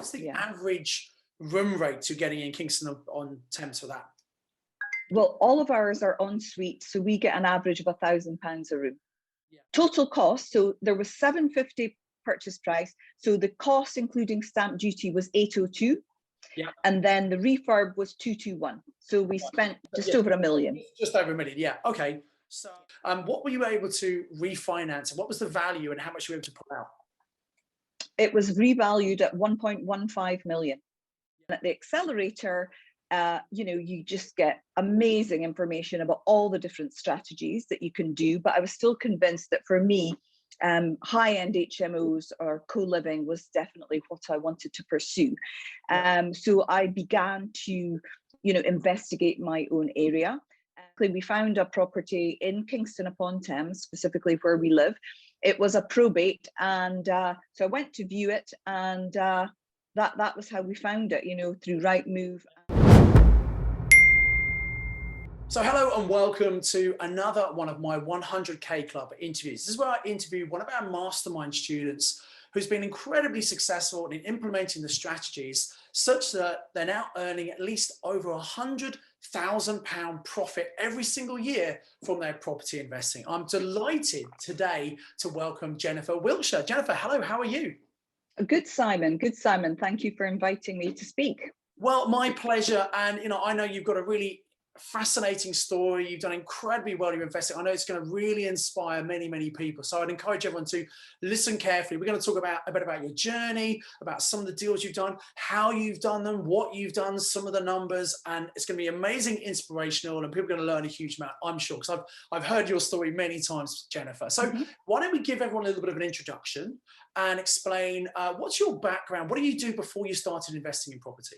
What's the average room rate you're getting in Kingston on Thames for that? Well, all of ours are en suite, so we get an average of £1,000 a room. Total cost, so there was £750 purchase price, so the cost including stamp duty was 802, and then the refurb was 221, so we spent just over £1 million. Just over £1 million, okay. So what were you able to refinance, and what was the value, and how much you were able to pull out? It was revalued at 1.15 million. At the accelerator, you just get amazing information about all the different strategies that you can do. But I was still convinced that for me, high-end HMOs or co-living was definitely what I wanted to pursue. So I began to, investigate my own area. We found a property in Kingston upon Thames, specifically where we live. It was a probate, and so I went to view it, and that was how we found it, through Rightmove. So hello and welcome to another one of my 100K Club interviews. This is where I interview one of our mastermind students who's been incredibly successful in implementing the strategies such that they're now earning at least over £100,000 profit every single year from their property investing. I'm delighted today to welcome Jennifer Wiltshire. Jennifer, hello, how are you? Good, Simon. Good, Simon. Thank you for inviting me to speak. Well, my pleasure. And, I know you've got a really fascinating story. You've done incredibly well. You're investing. I know it's going to really inspire many, many people. So I'd encourage everyone to listen carefully. We're going to talk a bit about your journey, about some of the deals you've done, how you've done them, what you've done, some of the numbers, and it's going to be amazing, inspirational, and people are going to learn a huge amount, I'm sure, because I've heard your story many times, Jennifer. So why don't we give everyone a little bit of an introduction and explain what's your background? What do you do before you started investing in property?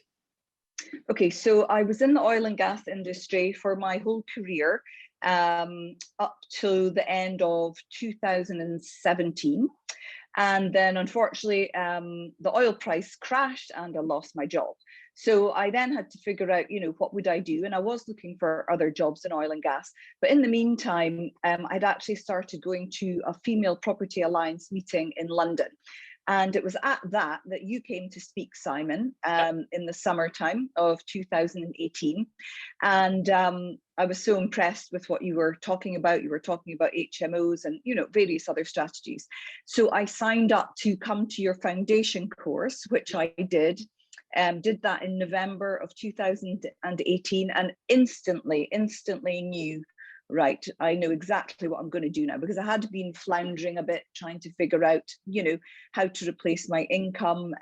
Okay, so I was in the oil and gas industry for my whole career up to the end of 2017. And then unfortunately, the oil price crashed and I lost my job. So I then had to figure out, what would I do? And I was looking for other jobs in oil and gas. But in the meantime, I'd actually started going to a Female Property Alliance meeting in London. And it was at that you came to speak, Simon, in the summertime of 2018. And I was so impressed with what you were talking about. You were talking about HMOs and, various other strategies. So I signed up to come to your foundation course, which I did that in November of 2018, and instantly knew, right, I know exactly what I'm going to do now, because I had been floundering a bit trying to figure out, how to replace my income,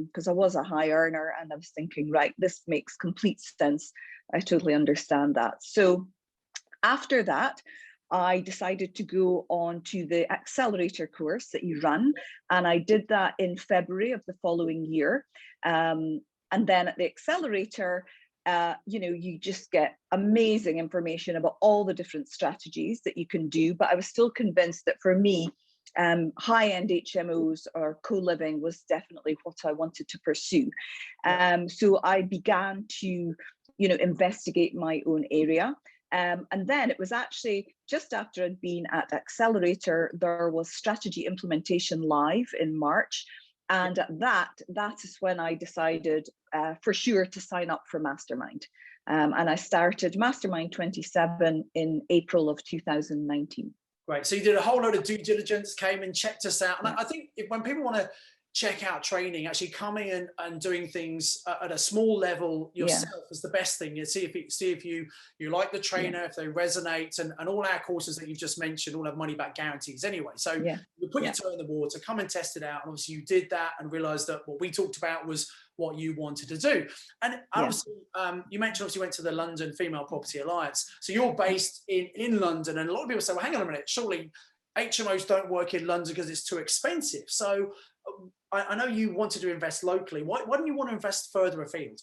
because I was a high earner, and I was thinking, right, this makes complete sense. I totally understand that. So after that, I decided to go on to the accelerator course that you run, and I did that in February of the following year. And then at the accelerator, you just get amazing information about all the different strategies that you can do. But I was still convinced that for me, high-end HMOs or co-living was definitely what I wanted to pursue. So I began to, investigate my own area. And then it was actually just after I'd been at Accelerator, there was Strategy Implementation Live in March. And that is when I decided for sure to sign up for Mastermind. And I started Mastermind 27 in April of 2019. Right. So you did a whole load of due diligence, came and checked us out. And I think when people want to check out training, actually coming in and doing things at a small level yourself is the best thing. You see if you like the trainer, if they resonate, and all our courses that you've just mentioned all have money back guarantees anyway. So you put your toe in the water, come and test it out. And obviously you did that and realized that what we talked about was what you wanted to do. And obviously you mentioned obviously you went to the London Female Property Alliance. So you're based in London, and a lot of people say, well, hang on a minute, surely HMOs don't work in London because it's too expensive. So I know you wanted to invest locally. Why don't you want to invest further afield?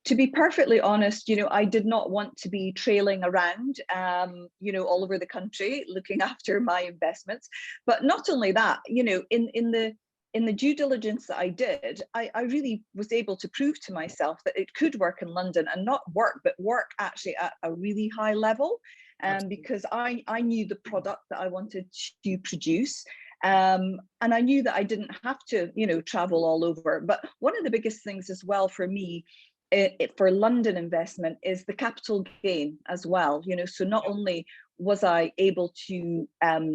To be perfectly honest, I did not want to be trailing around, all over the country looking after my investments. But not only that, in the due diligence that I did, I really was able to prove to myself that it could work in London, and not work, but work actually at a really high level. Because I knew the product that I wanted to produce. And I knew that I didn't have to, travel all over. But one of the biggest things as well for me, for London investment, is the capital gain as well. So not only was I able to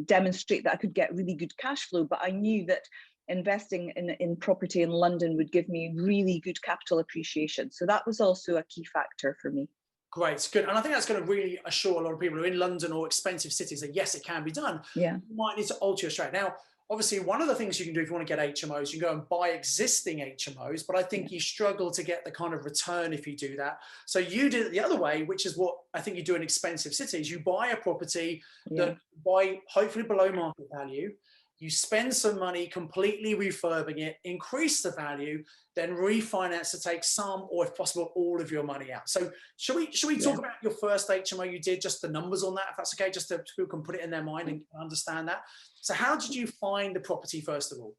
demonstrate that I could get really good cash flow, but I knew that investing in property in London would give me really good capital appreciation. So that was also a key factor for me. Great, good. And I think that's going to really assure a lot of people who are in London or expensive cities that yes, it can be done. Yeah. You might need to alter your strategy. Now, obviously, one of the things you can do if you want to get HMOs, you can go and buy existing HMOs, but I think you struggle to get the kind of return if you do that. So you did it the other way, which is what I think you do in expensive cities. You buy a property that buy hopefully below market value. You spend some money completely refurbing it, increase the value, then refinance to take some, or if possible, all of your money out. So should we talk about your first HMO you did, just the numbers on that, if that's okay, just so people can put it in their mind and understand that. So how did you find the property, first of all?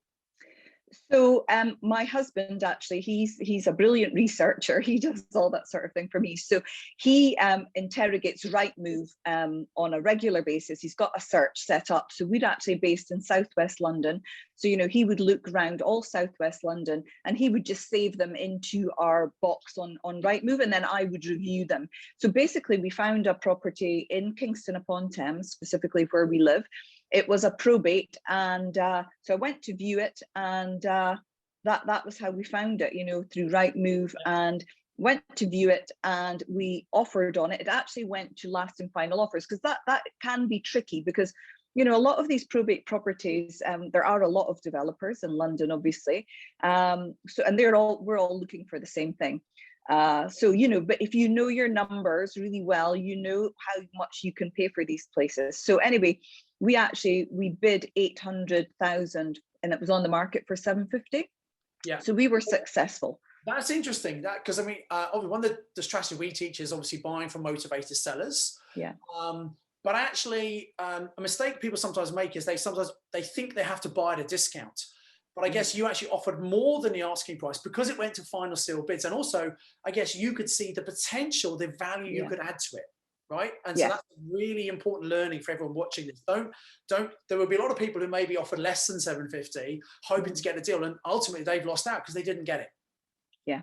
So my husband, actually, he's a brilliant researcher. He does all that sort of thing for me. So he interrogates Rightmove on a regular basis. He's got a search set up. So we're actually based in Southwest London. So, he would look around all Southwest London and he would just save them into our box on Rightmove, and then I would review them. So basically, we found a property in Kingston upon Thames, specifically where we live. It was a probate, and so I went to view it, and that was how we found it, through Rightmove, and went to view it, and we offered on it. It actually went to last and final offers, because that can be tricky, because a lot of these probate properties, there are a lot of developers in London, obviously, and we're all looking for the same thing. So but if you know your numbers really well, how much you can pay for these places. So anyway, we bid 800,000 and it was on the market for 750. Yeah. So we were successful. That's interesting. Because obviously one of the strategy we teach is obviously buying from motivated sellers. Yeah. But actually, a mistake people sometimes make is they think they have to buy at a discount. But I guess you actually offered more than the asking price because it went to final sealed bids. And also, I guess you could see the potential, the value you could add to it, right? And so that's really important learning for everyone watching this. There will be a lot of people who maybe offered less than 750, hoping to get a deal, and ultimately they've lost out because they didn't get it. Yeah.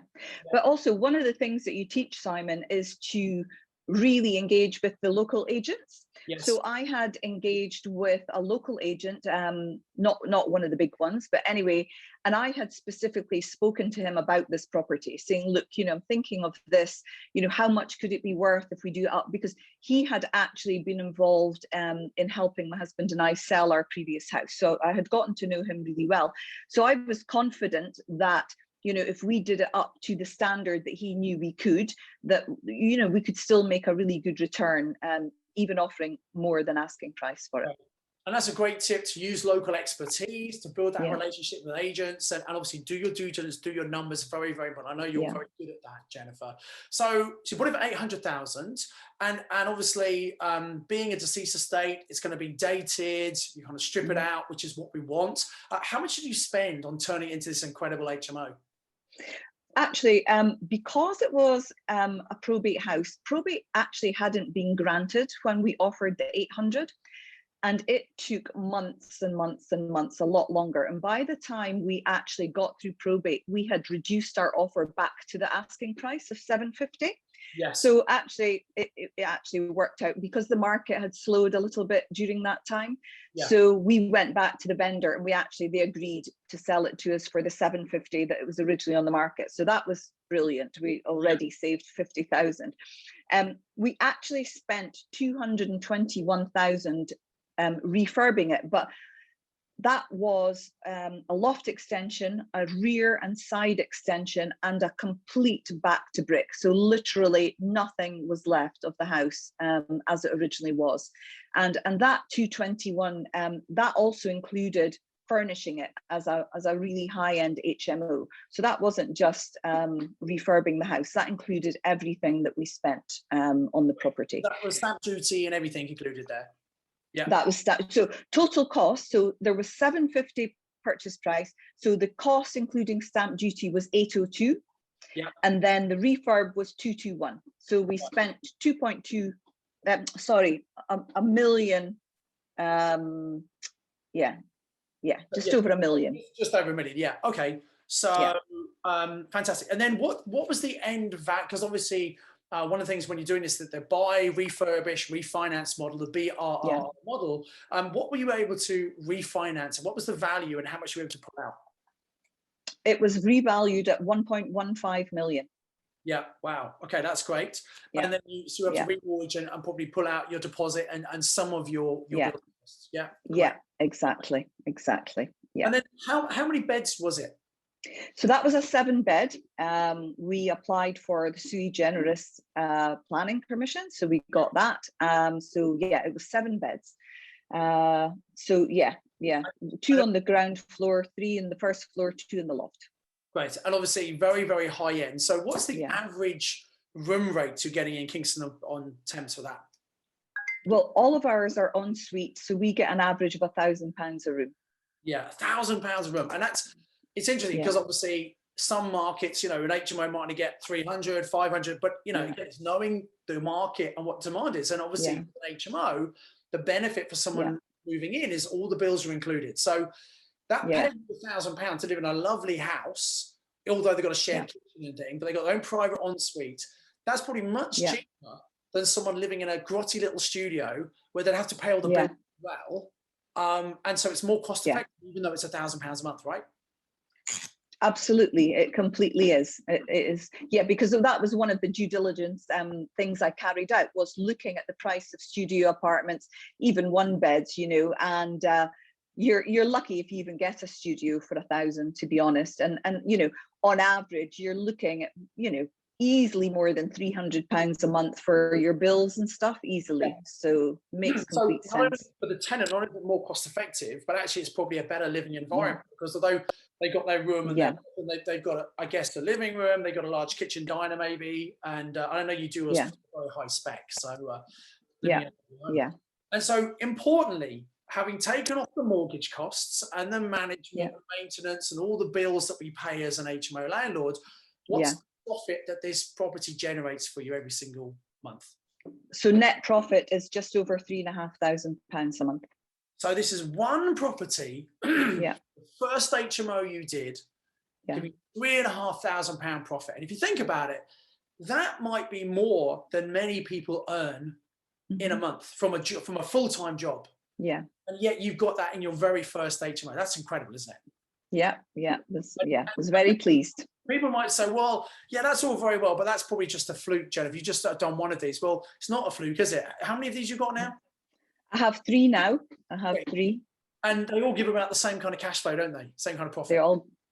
But also one of the things that you teach, Simon, is to really engage with the local agents. Yes. So I had engaged with a local agent, not one of the big ones, but anyway, and I had specifically spoken to him about this property, saying, look, I'm thinking of this, how much could it be worth if we do it up? Because he had actually been involved in helping my husband and I sell our previous house. So I had gotten to know him really well. So I was confident that if we did it up to the standard that he knew we could, that, we could still make a really good return, even offering more than asking price for it. And that's a great tip, to use local expertise to build that relationship with agents, and obviously do your due diligence, do your numbers. Very, very important. I know you're very good at that, Jennifer. So you bought it for 800,000, and obviously being a deceased estate, it's going to be dated. You kind of strip it out, which is what we want. How much did you spend on turning it into this incredible HMO? Actually, because it was a probate house, probate actually hadn't been granted when we offered the 800, and it took months and months and months, a lot longer. And by the time we actually got through probate, we had reduced our offer back to the asking price of 750. Yes. So actually, it actually worked out because the market had slowed a little bit during that time. Yeah. So we went back to the vendor, and they agreed to sell it to us for the 750 that it was originally on the market. So that was brilliant. We already saved 50,000. We actually spent 221,000 refurbing it, but that was a loft extension, a rear and side extension, and a complete back to brick. So literally nothing was left of the house as it originally was. And that 221, that also included furnishing it as a really high-end HMO. So that wasn't just refurbing the house. That included everything that we spent on the property. That was stamp duty and everything included there. Yeah, that was that. So total cost. So there was 750 purchase price. So the cost, including stamp duty, was 802. Yeah, and then the refurb was 221. So we spent 2.2. A million. just over 1 million. Just over 1 million, yeah. Okay, so fantastic. And then what was the end value? Because obviously one of the things when you're doing this, that the buy, refurbish, refinance model, the BRR model, what were you able to refinance? And what was the value and how much were you able to pull out? It was revalued at 1.15 million. Yeah, wow. Okay, that's great. And then you have to remortgage and probably pull out your deposit and some of your building costs. Yeah. Yeah, exactly. Yeah. And then how many beds was it? So that was a 7-bed. We applied for the sui generis planning permission, so we got that. So yeah, it was 7 beds. So yeah, 2 on the ground floor, 3 in the first floor, 2 in the loft. Great, and obviously very, very high end. So what's the average room rate you're getting in Kingston on Thames for that? Well, all of ours are en suite, so we get an average of £1,000 a room. Yeah, £1,000 a room, and it's interesting because obviously some markets, an HMO might only get 300, 500, but it's knowing the market and what demand is, and obviously an HMO, the benefit for someone moving in is all the bills are included. So that paying £1,000 to live in a lovely house, although they've got a shared kitchen and thing, but they've got their own private ensuite, that's probably much cheaper than someone living in a grotty little studio where they'd have to pay all the bills as well. And so it's more cost effective, even though it's £1,000 a month, right? Absolutely, it completely is. It is, because that was one of the due diligence things I carried out, was looking at the price of studio apartments, even 1-beds, and you're lucky if you even get a studio for 1,000, to be honest. And on average, you're looking at easily more than £300 a month for your bills and stuff, easily. So makes complete sense. For the tenant, not even more cost effective, but actually it's probably a better living environment because although they got their room and they've got, I guess, the living room, they've got a large kitchen diner maybe, and I know you do a very high spec. So and so importantly, having taken off the mortgage costs and the management, the maintenance, and all the bills that we pay as an HMO landlord, what's the profit that this property generates for you every single month? So net profit is just over £3,500 a month. So this is one property, the first HMO you did, giving £3,500 profit. And if you think about it, that might be more than many people earn in a month from a full-time job. Yeah. And yet you've got that in your very first HMO. That's incredible, isn't it? I was very pleased. People might say, well, that's all very well, but that's probably just a fluke, Jennifer. You just done one of these. Well, it's not a fluke, is it? How many of these you got now? I have 3 now. I have 3. And they all give about the same kind of cash flow, don't they? Same kind of profit.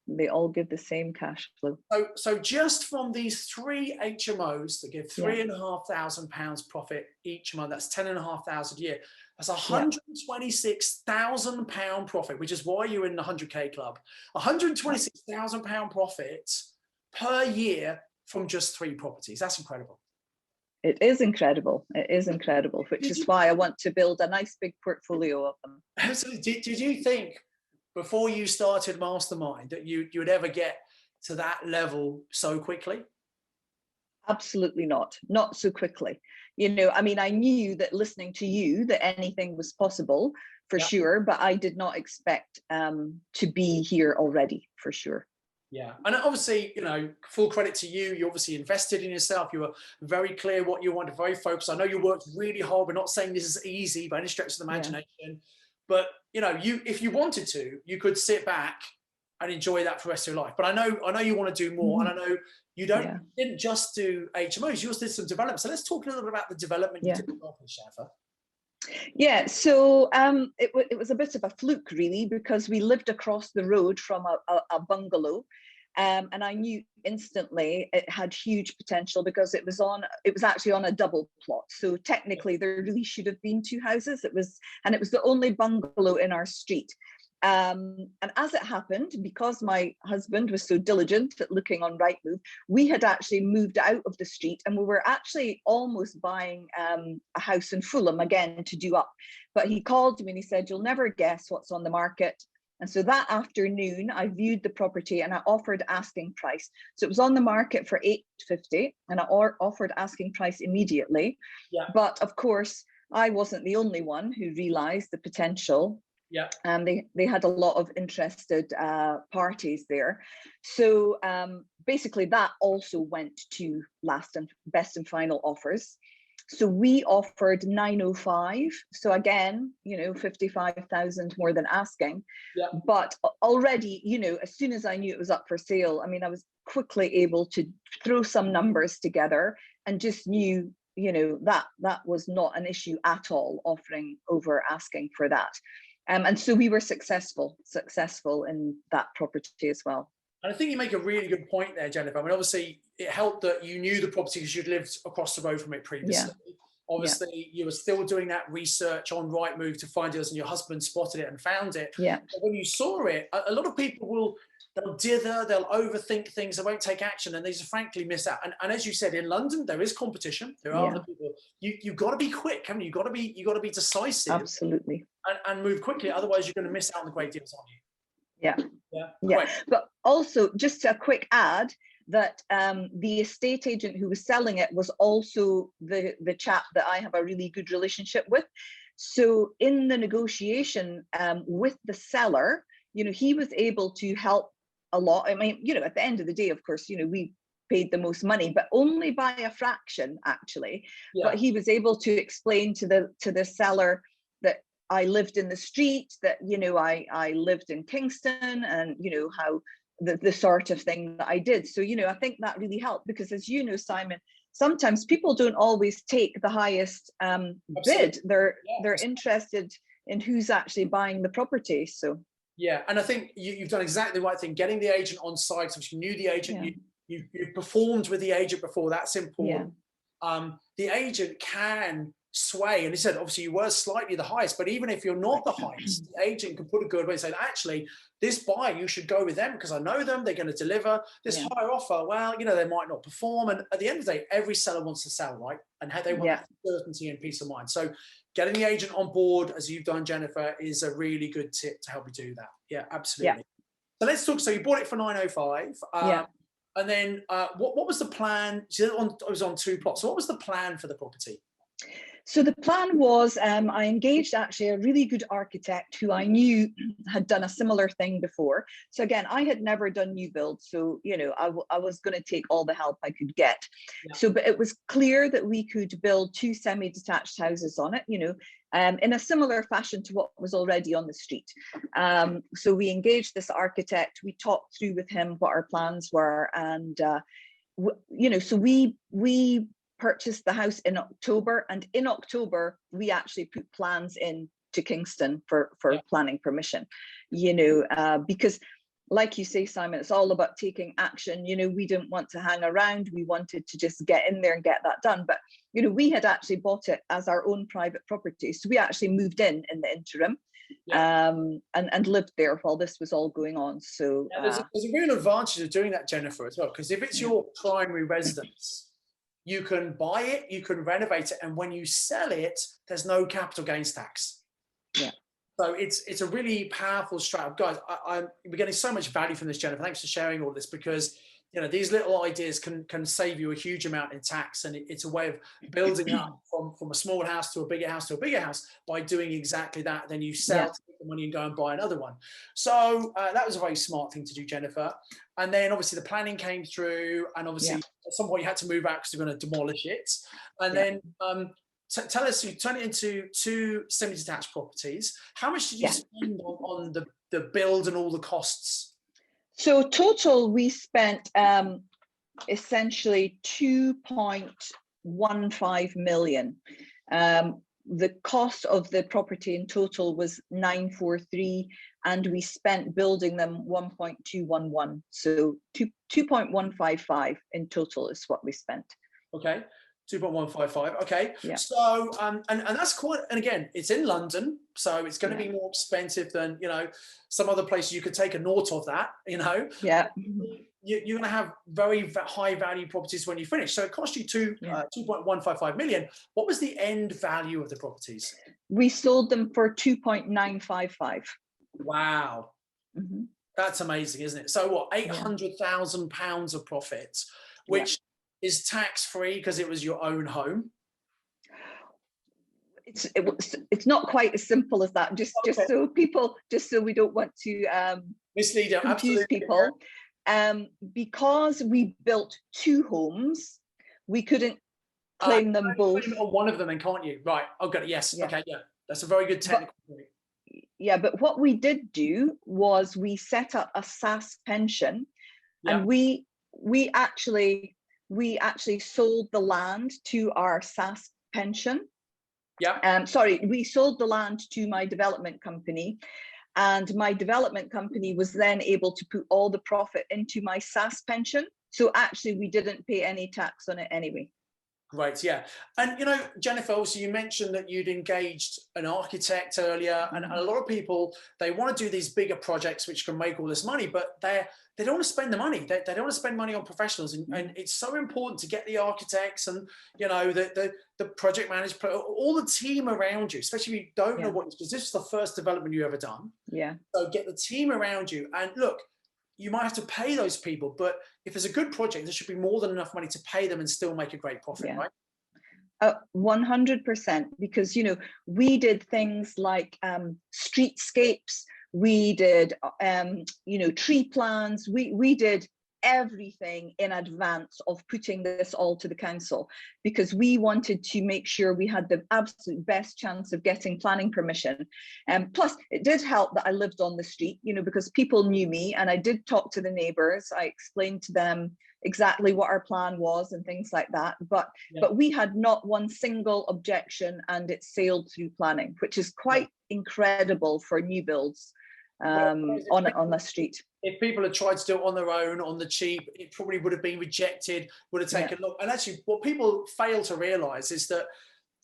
They all give the same cash flow. So just from these 3 HMOs that give £3,500 profit each month, that's 10,500 a year. That's £126,000 profit, which is why you're in the 100K club. £126,000 profit per year from just 3 properties. That's incredible. It is incredible. It is incredible, which is why I want to build a nice big portfolio of them. Absolutely. Did you think before you started Mastermind that you would ever get to that level so quickly? Absolutely not so quickly. I knew that listening to you that anything was possible for sure, but I did not expect to be here already, for sure. Yeah, and obviously, full credit to you. You obviously invested in yourself. You were very clear what you wanted, very focused. I know you worked really hard. We're not saying this is easy by any stretch of the imagination, but if you wanted to, you could sit back and enjoy that for the rest of your life. But I know you want to do more, and I know you didn't just do HMOs. You also did some development. So let's talk a little bit about the development you did with Jennifer. Yeah, so it was a bit of a fluke, really, because we lived across the road from a bungalow, and I knew instantly it had huge potential because it was actually on a double plot. So technically, there really should have been 2 houses. It was the only bungalow in our street. And as it happened, because my husband was so diligent at looking on Rightmove, we had actually moved out of the street, and we were actually almost buying a house in Fulham again to do up. But he called me and he said, "You'll never guess what's on the market." And so that afternoon, I viewed the property and I offered asking price. So it was on the market for $850, and I offered asking price immediately. Yeah. But of course, I wasn't the only one who realized the potential. Yeah. They had a lot of interested parties there. So basically that also went to last and best and final offers. So we offered 905. So again, 55,000 more than asking. Yeah. But already, as soon as I knew it was up for sale, I mean, I was quickly able to throw some numbers together and just knew, that was not an issue at all, offering over asking for that. And so we were successful in that property as well. And I think you make a really good point there, Jennifer. I mean, obviously, it helped that you knew the property because you'd lived across the road from it previously. Yeah. Obviously, you were still doing that research on Rightmove to find deals, and your husband spotted it and found it. Yeah. But when you saw it, a lot of people they'll dither, they'll overthink things, they won't take action, and they just frankly miss out. And as you said, in London, there is competition. There are other people. You've got to be quick, haven't you? You've got to be decisive. Absolutely. And move quickly. Otherwise, you're going to miss out on the great deals, aren't you? Yeah. But also, just a quick add that the estate agent who was selling it was also the chap that I have a really good relationship with. So in the negotiation with the seller, he was able to help a lot. I mean, at the end of the day, of course, we paid the most money, but only by a fraction, actually. Yeah. But he was able to explain to the seller that I lived in the street, that, I lived in Kingston, and, how the sort of thing that I did. So, I think that really helped, because as you know, Simon, sometimes people don't always take the highest bid. They're interested in who's actually buying the property. So. Yeah, and I think you've done exactly the right thing, getting the agent on site. So you knew the agent, you performed with the agent before, that's important. Yeah. The agent can sway, and he said, obviously you were slightly the highest, but even if you're not the highest, the agent can put a good way and say, actually, this buyer, you should go with them because I know them, they're going to deliver. This higher offer, well, they might not perform. And at the end of the day, every seller wants to sell, right? And they want certainty and peace of mind. So getting the agent on board, as you've done, Jennifer, is a really good tip to help you do that. Yeah, absolutely. Yeah. So let's talk. So you bought it for 905. And then what was the plan? It was on 2 plots. So what was the plan for the property? So the plan was, I engaged actually a really good architect who I knew had done a similar thing before. So again, I had never done new builds. So, I was going to take all the help I could get. Yeah. So, but it was clear that we could build 2 semi-detached houses on it, in a similar fashion to what was already on the street. So we engaged this architect, we talked through with him what our plans were. And, so we purchased the house in October, and in October we actually put plans in to Kingston for planning permission, because like you say, Simon, it's all about taking action. We didn't want to hang around, we wanted to just get in there and get that done. But we had actually bought it as our own private property, so we actually moved in the interim. And lived there while this was all going on. So there's a real advantage of doing that, Jennifer, as well, because if it's your primary residence, you can buy it, you can renovate it, and when you sell it, there's no capital gains tax. Yeah. So it's a really powerful strategy. Guys, we're getting so much value from this, Jennifer. Thanks for sharing all this, because these little ideas can save you a huge amount in tax, and it's a way of building up from a small house to a bigger house by doing exactly that. Then you sell, take the money and go and buy another one. So that was a very smart thing to do, Jennifer. And then obviously the planning came through, and obviously at some point you had to move out because you're going to demolish it. And then tell us, you turn it into 2 semi-detached properties. How much did you spend on the build and all the costs? So total, we spent essentially 2.15 million. The cost of the property in total was 943, and we spent building them 1.211. So 2.155 in total is what we spent. Okay. 2.155. Okay. Yeah. So, and that's quite, and again, it's in London, so it's going to be more expensive than, some other places. You could take a naught of that, Yeah. You're going to have very high value properties when you finish. So it cost you 2.155 million. What was the end value of the properties? We sold them for 2.955. Wow. Mm-hmm. That's amazing, isn't it? So what, £800,000 of profit, which is tax-free because it was your own home? It's not quite as simple as that. Just so we don't want to mislead, confuse people. Because we built 2 homes, we couldn't claim them both. Claim on one of them, then, can't you? Right. Oh, got it. Yes. Yeah. Okay. Yeah. That's a very good technical point. Yeah, but what we did do was we set up a SaaS pension, and we actually sold the land to our SaaS pension. Yeah. Sorry, we sold the land to my development company, and my development company was then able to put all the profit into my SaaS pension. So actually, we didn't pay any tax on it anyway. Great, yeah. And, you know, Jennifer, also you mentioned that you'd engaged an architect earlier, and a lot of people, they want to do these bigger projects which can make all this money, but they don't want to spend the money. They don't want to spend money on professionals, and it's so important to get the architects and, you know, the project manager, all the team around you, especially if you don't know what, because this is the first development you've ever done. Yeah. So get the team around you, and look, you might have to pay those people, but if it's a good project, there should be more than enough money to pay them and still make a great profit, right? 100%, because, you know, we did things like streetscapes, we did, you know, tree plans, we did everything in advance of putting this all to the council, because we wanted to make sure we had the absolute best chance of getting planning permission. Plus, it did help that I lived on the street, you know, because people knew me, and I did talk to the neighbours. I explained to them exactly what our plan was and things like that. But we had not one single objection, and it sailed through planning, which is quite incredible for new builds on the street. If people had tried to do it on their own, on the cheap, it probably would have been rejected, would have taken long. And actually, what people fail to realise is that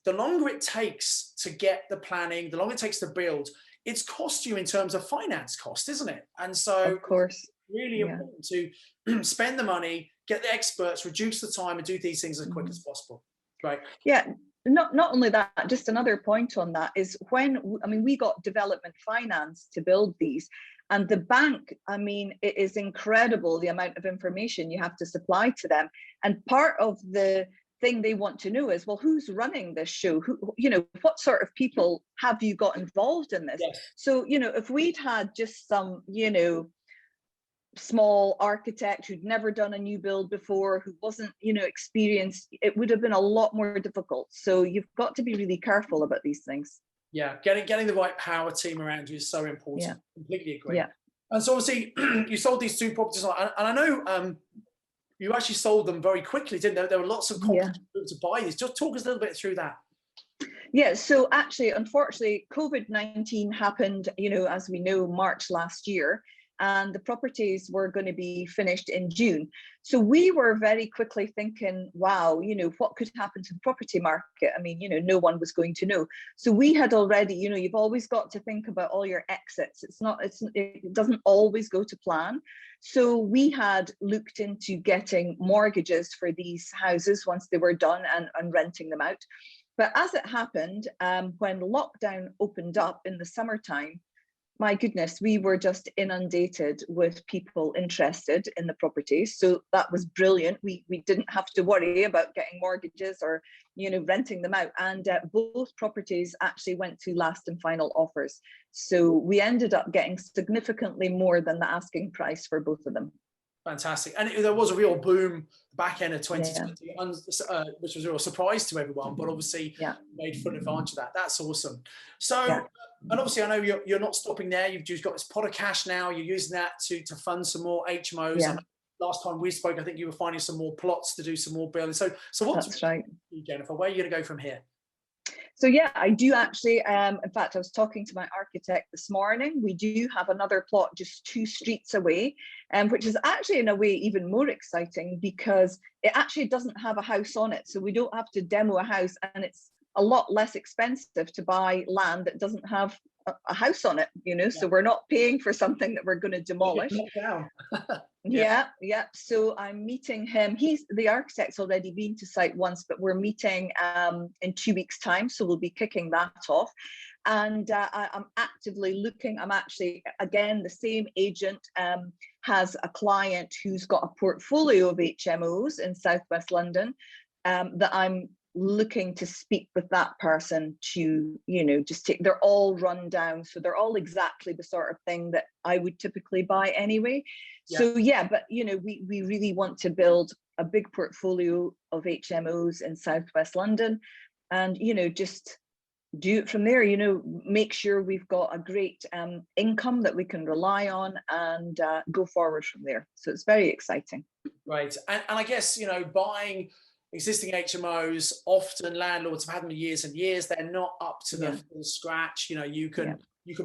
the longer it takes to get the planning, the longer it takes to build, it's cost you in terms of finance cost, isn't it? And so, of course, it's really important to spend the money, get the experts, reduce the time, and do these things as quick as possible. Right? Yeah. Not only that, just another point on that is we got development finance to build these, and the bank, I mean, it is incredible the amount of information you have to supply to them. And part of the thing they want to know is, well, who's running this show? Who, you know, what sort of people have you got involved in this? Yes. So, you know, if we'd had just some, you know, small architect who'd never done a new build before, who wasn't, you know, experienced, it would have been a lot more difficult. So you've got to be really careful about these things. Yeah, getting the right power team around you is so important. Yeah. Completely agree. Yeah. And so obviously you sold these 2 properties, and I know you actually sold them very quickly, didn't there? There were lots of competition to buy these. Just talk us a little bit through that. Yeah, so actually, unfortunately, COVID-19 happened, you know, as we know, March last year, and the properties were going to be finished in June. So we were very quickly thinking, wow, you know, what could happen to the property market? I mean, you know, no one was going to know. So we had already, you know, you've always got to think about all your exits. It doesn't always go to plan. So we had looked into getting mortgages for these houses once they were done and renting them out. But as it happened, when lockdown opened up in the summertime, my goodness, we were just inundated with people interested in the properties. So that was brilliant. We didn't have to worry about getting mortgages or, you know, renting them out. And both properties actually went to last and final offers. So we ended up getting significantly more than the asking price for both of them. Fantastic. And there was a real boom back end of 2020, which was a real surprise to everyone, but obviously made full advantage of that. That's awesome. So, and obviously I know you're not stopping there. You've just got this pot of cash now. You're using that to fund some more HMOs. Yeah. Last time we spoke, I think you were finding some more plots to do some more building. So what's right, Jennifer? Where are you going to go from here? So yeah, I do actually, in fact, I was talking to my architect this morning. We do have another plot just 2 streets away, which is actually in a way even more exciting because it actually doesn't have a house on it. So we don't have to demo a house, and it's a lot less expensive to buy land that doesn't have a house on it, you know, yeah. So we're not paying for something that we're going to demolish. Yeah. So I'm meeting him. The architect's already been to site once, but we're meeting in 2 weeks' time. So we'll be kicking that off. And I'm actively looking. I'm actually, again, the same agent has a client who's got a portfolio of HMOs in Southwest London that I'm looking to speak with that person to, you know, just take, they're all run down. So they're all exactly the sort of thing that I would typically buy anyway. Yeah. So yeah, but you know, we really want to build a big portfolio of HMOs in Southwest London, and, you know, just do it from there, you know, make sure we've got a great income that we can rely on, and go forward from there. So it's very exciting. Right. And I guess, you know, buying existing HMOs, often landlords have had them years and years. They're not up to the full scratch. You know, you can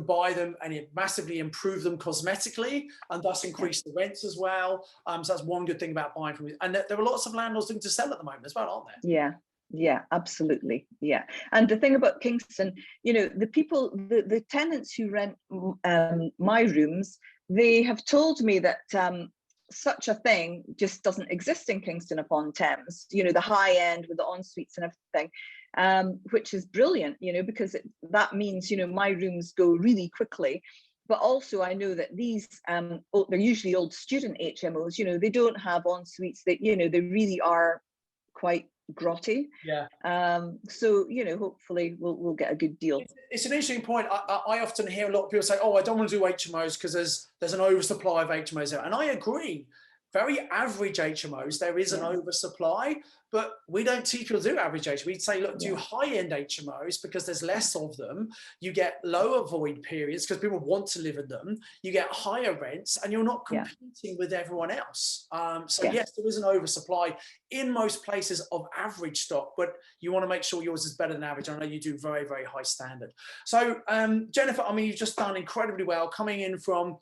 buy them and it massively improve them cosmetically, and thus increase the rents as well. So that's one good thing about buying from it. And there are lots of landlords looking to sell at the moment as well, aren't there? Yeah, absolutely. Yeah. And the thing about Kingston, you know, the people, the tenants who rent my rooms, they have told me that such a thing just doesn't exist in Kingston upon Thames, you know, the high end with the en suites and everything, which is brilliant, you know, because that means, you know, my rooms go really quickly. But also I know that these, they're usually old student HMOs, you know, they don't have en suites, that, you know, they really are quite grotty. So, you know, hopefully we'll get a good deal. It's an interesting point. I often hear a lot of people say, oh, I don't want to do HMOs because there's an oversupply of HMOs there. And I agree. Very average HMOs, there is an oversupply, but we don't teach people to do average HMOs. We'd say, look, do high-end HMOs because there's less of them. You get lower void periods because people want to live in them. You get higher rents, and you're not competing with everyone else. So yes, there is an oversupply in most places of average stock, but you want to make sure yours is better than average. I know you do very, very high standard. So Jennifer, I mean, you've just done incredibly well coming in from,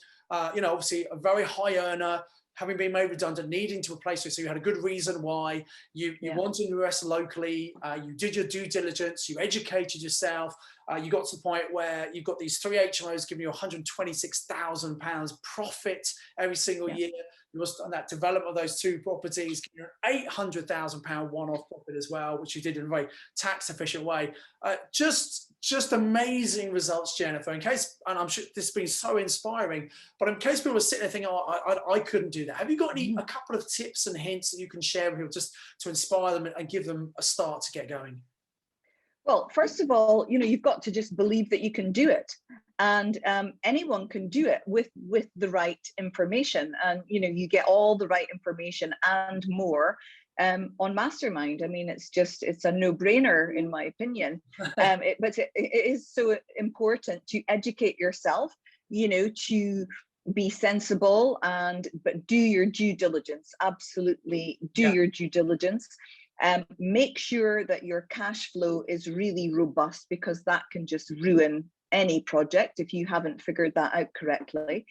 you know, obviously a very high earner, having been made redundant, needing to replace it. So you had a good reason why you wanted to invest locally, you did your due diligence, you educated yourself, you got to the point where you've got these 3 HMOs giving you £126,000 profit every single year. You must on that development of those 2 properties, £800,000 one-off profit as well, which you did in a very tax efficient way. Just amazing results, Jennifer. In case, and I'm sure this has been so inspiring, but in case people are sitting there thinking, oh, I couldn't do that. Have you got a couple of tips and hints that you can share with people just to inspire them and give them a start to get going? Well, first of all, you know, you've got to just believe that you can do it, and anyone can do it with the right information. And, you know, you get all the right information and more on Mastermind. I mean, it's a no-brainer in my opinion. But it is so important to educate yourself, you know, to be sensible, but do your due diligence. Absolutely do your due diligence. Make sure that your cash flow is really robust, because that can just ruin any project if you haven't figured that out correctly.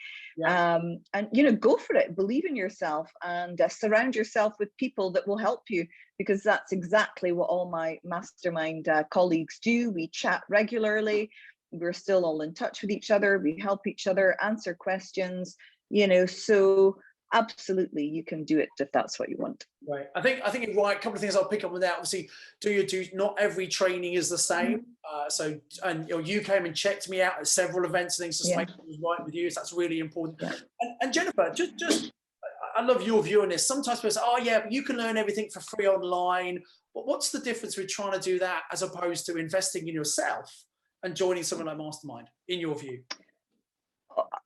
And, you know, go for it, believe in yourself, and surround yourself with people that will help you, because that's exactly what all my Mastermind colleagues do. We chat regularly. We're still all in touch with each other. We help each other, answer questions, you know, so absolutely you can do it if that's what you want. Right. I think you're right. A couple of things I'll pick up with that. Obviously, not every training is the same. And you know, you came and checked me out at several events and things to make sure it was right with you. So that's really important. And Jennifer, just I love your view on this. Sometimes people say, oh yeah, but you can learn everything for free online. But what's the difference with trying to do that as opposed to investing in yourself and joining something like Mastermind, in your view?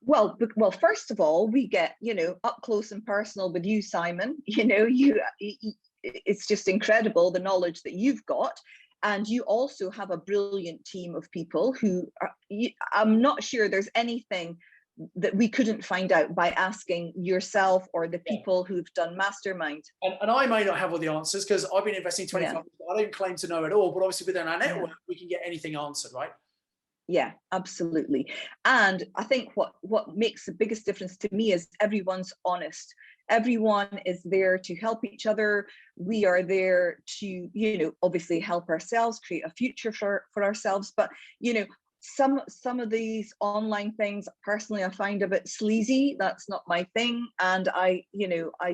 Well, first of all, we get, you know, up close and personal with you, Simon. You know, it's just incredible the knowledge that you've got. And you also have a brilliant team of people who I'm not sure there's anything that we couldn't find out by asking yourself or the people who've done Mastermind. And I may not have all the answers because I've been investing 25 years. I don't claim to know it all, but obviously within our network, we can get anything answered, right? Yeah, absolutely. And I think what makes the biggest difference to me is everyone's honest. Everyone is there to help each other. We are there to, you know, obviously help ourselves, create a future for ourselves. But, you know, some of these online things, personally, I find a bit sleazy. That's not my thing. And I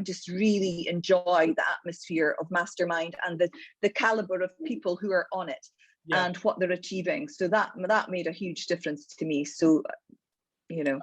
just really enjoy the atmosphere of Mastermind and the caliber of people who are on it. And what they're achieving. So that made a huge difference to me. So, you know.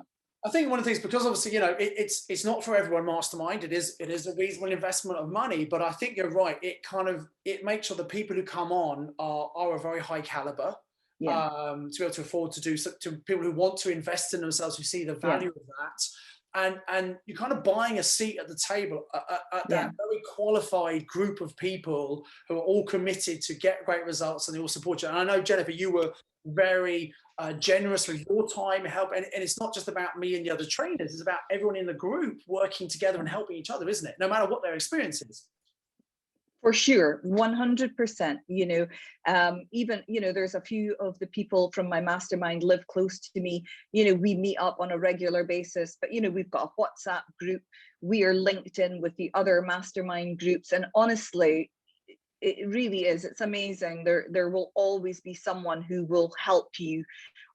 I think one of the things, because obviously, you know, it's not for everyone, Mastermind. It is a reasonable investment of money, but I think you're right. It makes sure the people who come on are a very high caliber. Yeah. To be able to afford to do so, to people who want to invest in themselves, who see the value of that, and you're kind of buying a seat at the table at that very qualified group of people who are all committed to get great results, and they all support you. And I know, Jennifer, you were very generous with your time and help, and it's not just about me and the other trainers, it's about everyone in the group working together and helping each other, isn't it, no matter what their experience is? For sure, 100%. You know, even, you know, there's a few of the people from my mastermind live close to me. You know, we meet up on a regular basis, but, you know, we've got a WhatsApp group. We are linked in with the other mastermind groups. And honestly, it really is. It's amazing. There will always be someone who will help you,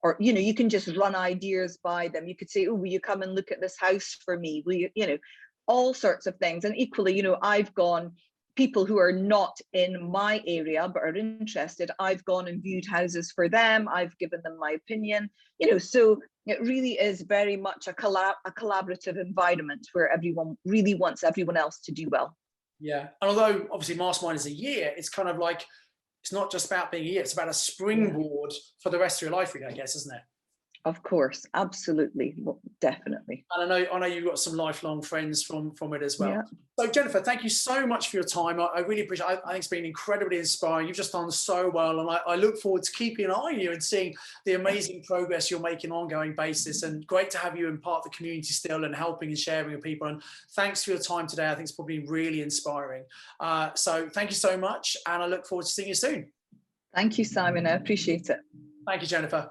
or, you know, you can just run ideas by them. You could say, oh, will you come and look at this house for me? Will you, you know, all sorts of things. And equally, you know, I've gone, people who are not in my area but are interested, I've gone and viewed houses for them. I've given them my opinion, you know, so it really is very much a collaborative environment where everyone really wants everyone else to do well. Yeah, and although obviously Mastermind is a year, it's kind of like, it's not just about being a year, it's about a springboard for the rest of your life, really, I guess, isn't it? Of course, absolutely, definitely. And I know you've got some lifelong friends from it as well. Yeah. So Jennifer, thank you so much for your time. I really appreciate it. I think it's been incredibly inspiring. You've just done so well, and I look forward to keeping an eye on you and seeing the amazing progress you're making on an ongoing basis. And great to have you in part of the community still, and helping and sharing with people. And thanks for your time today. I think it's probably really inspiring. So thank you so much, and I look forward to seeing you soon. Thank you, Simon. I appreciate it. Thank you, Jennifer.